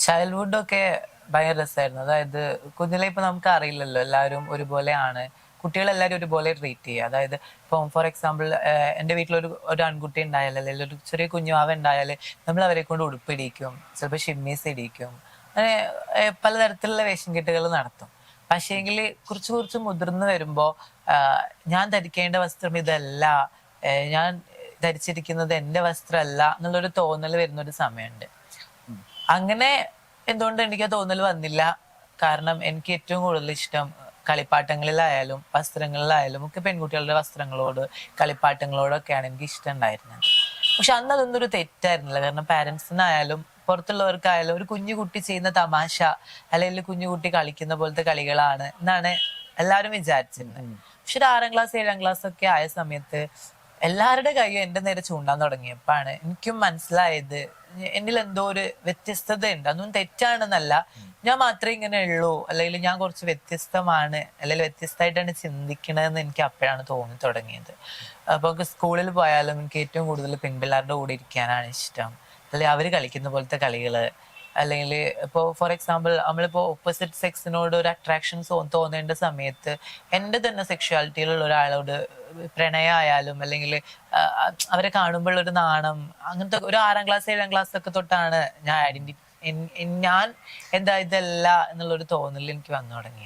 ചൈൽഡ്ഹുഡൊക്കെ ഭയങ്കര രസമായിരുന്നു. അതായത് കുഞ്ഞിലെ ഇപ്പൊ നമുക്ക് അറിയില്ലല്ലോ, എല്ലാവരും ഒരുപോലെയാണ്, കുട്ടികളെല്ലാവരും ഒരുപോലെ ട്രീറ്റ് ചെയ്യുക. അതായത് ഇപ്പം ഫോർ എക്സാമ്പിൾ എൻ്റെ വീട്ടിലൊരു ഒരു ആൺകുട്ടി ഉണ്ടായാൽ, അല്ലെങ്കിൽ ഒരു ചെറിയ കുഞ്ഞുവാവ ഉണ്ടായാൽ നമ്മൾ അവരെ കൊണ്ട് ഉടുപ്പിടിക്കും, ചിലപ്പോൾ ഷിമ്മീസ് ഇടിക്കും, അങ്ങനെ പലതരത്തിലുള്ള വേഷം കെട്ടുകൾ നടത്തും. പക്ഷേങ്കിൽ കുറച്ച് കുറച്ച് മുതിർന്നു വരുമ്പോൾ ഞാൻ ധരിക്കേണ്ട വസ്ത്രം ഇതല്ല, ഞാൻ ധരിച്ചിരിക്കുന്നത് എൻ്റെ വസ്ത്രമല്ല എന്നുള്ളൊരു തോന്നൽ വരുന്ന ഒരു സമയമുണ്ട്. അങ്ങനെ എന്തുകൊണ്ട് എനിക്ക് തോന്നൽ വന്നില്ല? കാരണം എനിക്ക് ഏറ്റവും കൂടുതൽ ഇഷ്ടം കളിപ്പാട്ടങ്ങളിലായാലും വസ്ത്രങ്ങളിലായാലും ഒക്കെ പെൺകുട്ടികളുടെ വസ്ത്രങ്ങളോട് കളിപ്പാട്ടങ്ങളോടൊക്കെയാണ് എനിക്ക് ഇഷ്ടം ഉണ്ടായിരുന്നത്. പക്ഷെ അന്ന് അതൊന്നും ഒരു തെറ്റായിരുന്നില്ല. കാരണം പാരന്റ്സിനായാലും പുറത്തുള്ളവർക്കായാലും ഒരു കുഞ്ഞു കുട്ടി ചെയ്യുന്ന തമാശ, അല്ലെങ്കിൽ കുഞ്ഞു കുട്ടി കളിക്കുന്ന പോലത്തെ കളികളാണ് എന്നാണ് എല്ലാവരും വിചാരിച്ചിരുന്നത്. പക്ഷെ ഒരു 6ാം ക്ലാസ് 7ാം ക്ലാസ് ഒക്കെ ആയ സമയത്ത് എല്ലാവരുടെ കൈയും എന്റെ നേരെ ചൂണ്ടാൻ തുടങ്ങിയപ്പോഴാണ് എനിക്കും മനസ്സിലായത് എന്നിൽ എന്തോ ഒരു വ്യത്യസ്തത ഉണ്ട്. അതൊന്നും തെറ്റാണെന്നല്ല, ഞാൻ മാത്രമേ ഇങ്ങനെ ഉള്ളൂ, അല്ലെങ്കിൽ ഞാൻ കുറച്ച് വ്യത്യസ്തമാണ്, അല്ലെങ്കിൽ വ്യത്യസ്തമായിട്ടാണ് ചിന്തിക്കണതെന്ന് എനിക്ക് അപ്പോഴാണ് തോന്നി തുടങ്ങിയത്. അപ്പൊ സ്കൂളിൽ പോയാലും എനിക്ക് ഏറ്റവും കൂടുതൽ പെൺപിള്ളേരുടെ കൂടെ ഇരിക്കാനാണ് ഇഷ്ടം, അല്ലെങ്കിൽ അവര് കളിക്കുന്ന പോലത്തെ കളികള്, അല്ലെങ്കിൽ ഇപ്പോൾ ഫോർ എക്സാമ്പിൾ നമ്മളിപ്പോ ഓപ്പോസിറ്റ് സെക്സിനോട് ഒരു അട്രാക്ഷൻ തോന്നേണ്ട സമയത്ത് എൻ്റെ തന്നെ സെക്ഷുവാലിറ്റിയിലുള്ള ഒരാളോട് പ്രണയമായാലും, അല്ലെങ്കിൽ അവരെ കാണുമ്പോൾ ഒരു നാണം, അങ്ങനത്തെ ഒരു 6ാം ക്ലാസ് 7ാം ക്ലാസ് ഒക്കെ തൊട്ടാണ് ഞാൻ ഞാൻ എന്താ ഇതല്ല എന്നുള്ളൊരു തോന്നൽ എനിക്ക് വന്നു തുടങ്ങി.